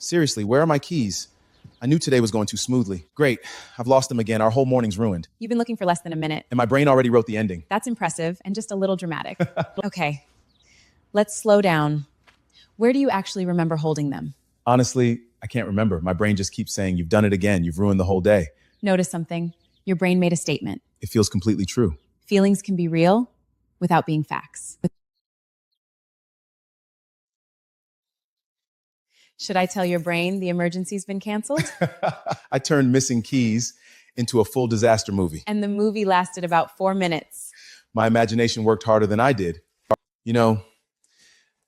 Seriously, where are my keys? I knew today was going too smoothly. Great. I've lost them again. Our whole morning's ruined. You've been looking for less than a minute. And my brain already wrote the ending. That's impressive and just a little dramatic. Okay, let's slow down. Where do you actually remember holding them? Honestly, I can't remember. My brain just keeps saying, you've done it again. You've ruined the whole day. Notice something. Your brain made a statement. It feels completely true. Feelings can be real without being facts. Should I tell your brain the emergency's been canceled? I turned missing keys into a full disaster movie. And the movie lasted about 4 minutes. My imagination worked harder than I did. You know,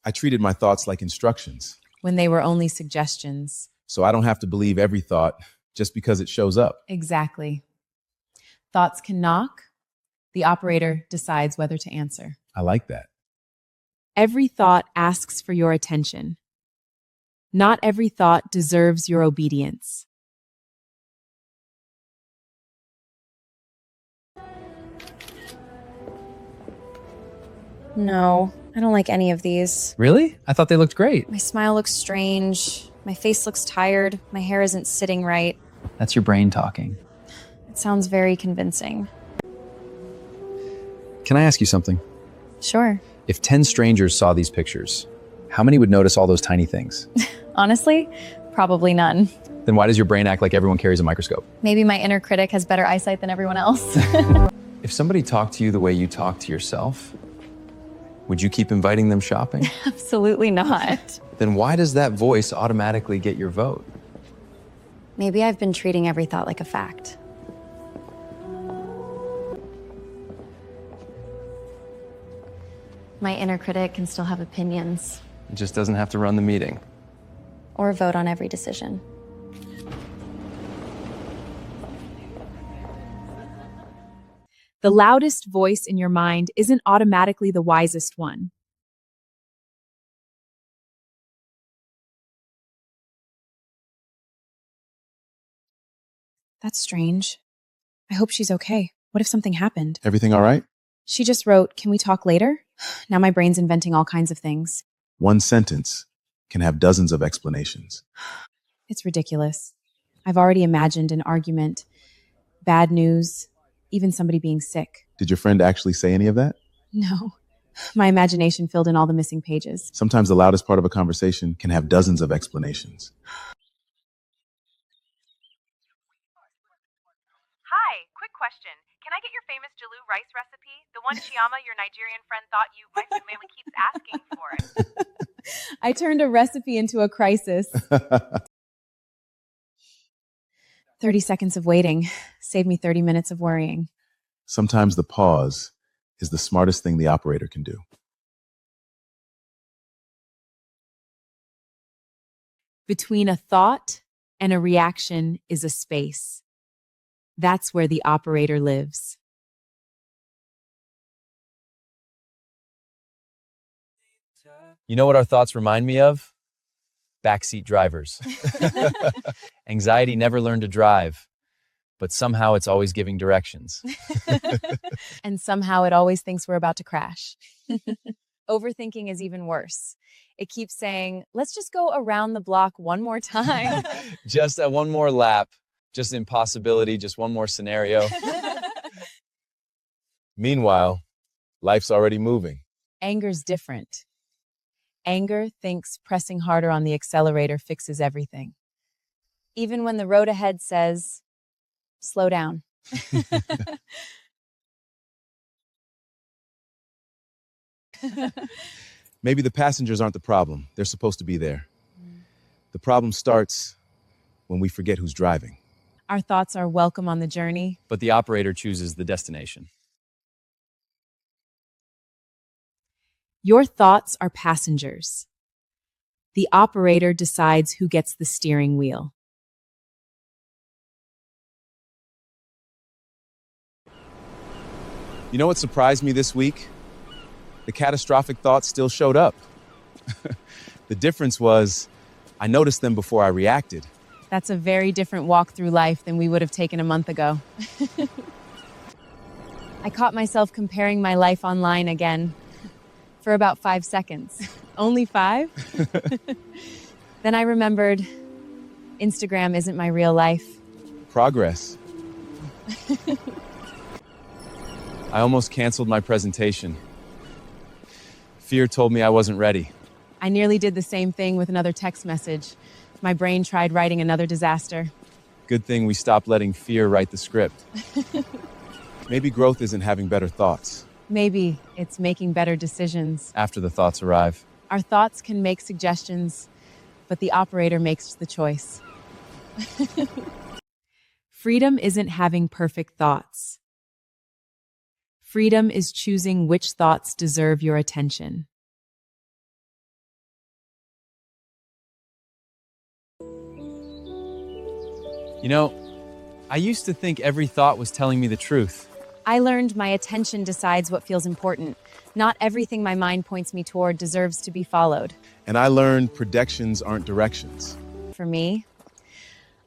I treated my thoughts like instructions. When they were only suggestions. So I don't have to believe every thought just because it shows up. Exactly. Thoughts can knock. The operator decides whether to answer. I like that. Every thought asks for your attention. Not every thought deserves your obedience. No, I don't like any of these. Really? I thought they looked great. My smile looks strange. My face looks tired. My hair isn't sitting right. That's your brain talking. It sounds very convincing. Can I ask you something? Sure. If 10 strangers saw these pictures, how many would notice all those tiny things? Honestly, probably none. Then why does your brain act like everyone carries a microscope? Maybe my inner critic has better eyesight than everyone else. If somebody talked to you the way you talk to yourself, would you keep inviting them shopping? Absolutely not. Then why does that voice automatically get your vote? Maybe I've been treating every thought like a fact. My inner critic can still have opinions. It just doesn't have to run the meeting. Or vote on every decision. The loudest voice in your mind isn't automatically the wisest one. That's strange. I hope she's okay. What if something happened? Everything all right? She just wrote, "Can we talk later?" Now my brain's inventing all kinds of things. One sentence can have dozens of explanations. It's ridiculous. I've already imagined an argument, bad news, even somebody being sick. Did your friend actually say any of that? No. My imagination filled in all the missing pages. Sometimes the loudest part of a conversation can have dozens of explanations. Hi, quick question. Can I get your famous Jalou rice recipe? The one Chiama, your Nigerian friend, thought you mainly keeps asking for it. I turned a recipe into a crisis. 30 seconds of waiting saved me 30 minutes of worrying. Sometimes the pause is the smartest thing the operator can do. Between a thought and a reaction is a space. That's where the operator lives. You know what our thoughts remind me of? Backseat drivers. Anxiety never learned to drive, but somehow it's always giving directions. And somehow it always thinks we're about to crash. Overthinking is even worse. It keeps saying, let's just go around the block one more time. Just one more lap, just impossibility, just one more scenario. Meanwhile, life's already moving. Anger's different. Anger thinks pressing harder on the accelerator fixes everything. Even when the road ahead says, slow down. Maybe the passengers aren't the problem. They're supposed to be there. The problem starts when we forget who's driving. Our thoughts are welcome on the journey. But the operator chooses the destination. Your thoughts are passengers. The operator decides who gets the steering wheel. You know what surprised me this week? The catastrophic thoughts still showed up. The difference was I noticed them before I reacted. That's a very different walk through life than we would have taken a month ago. I caught myself comparing my life online again for about 5 seconds. Only 5? Then I remembered Instagram isn't my real life. Progress. I almost canceled my presentation. Fear told me I wasn't ready. I nearly did the same thing with another text message. My brain tried writing another disaster. Good thing we stopped letting fear write the script. Maybe growth isn't having better thoughts. Maybe it's making better decisions. After the thoughts arrive. Our thoughts can make suggestions, but the operator makes the choice. Freedom isn't having perfect thoughts. Freedom is choosing which thoughts deserve your attention. You know, I used to think every thought was telling me the truth. I learned my attention decides what feels important. Not everything my mind points me toward deserves to be followed. And I learned predictions aren't directions. For me,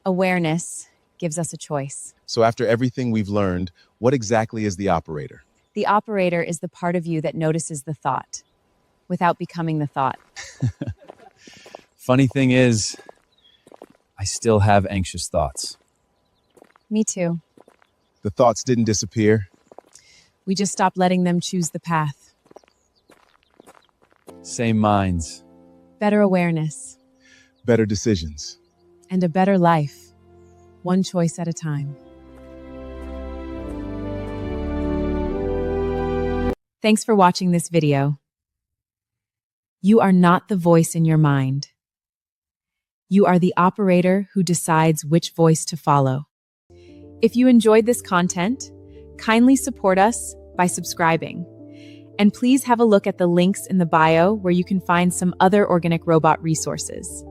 awareness gives us a choice. So after everything we've learned, what exactly is the operator? The operator is the part of you that notices the thought without becoming the thought. Funny thing is, I still have anxious thoughts. Me too. The thoughts didn't disappear. We just stopped letting them choose the path. Same minds. Better awareness Better decisions. and a better life, one choice at a time. Thanks for watching this video. You are not the voice in your mind. You are the operator who decides which voice to follow. If you enjoyed this content, kindly support us by subscribing. And please have a look at the links in the bio where you can find some other organic robot resources.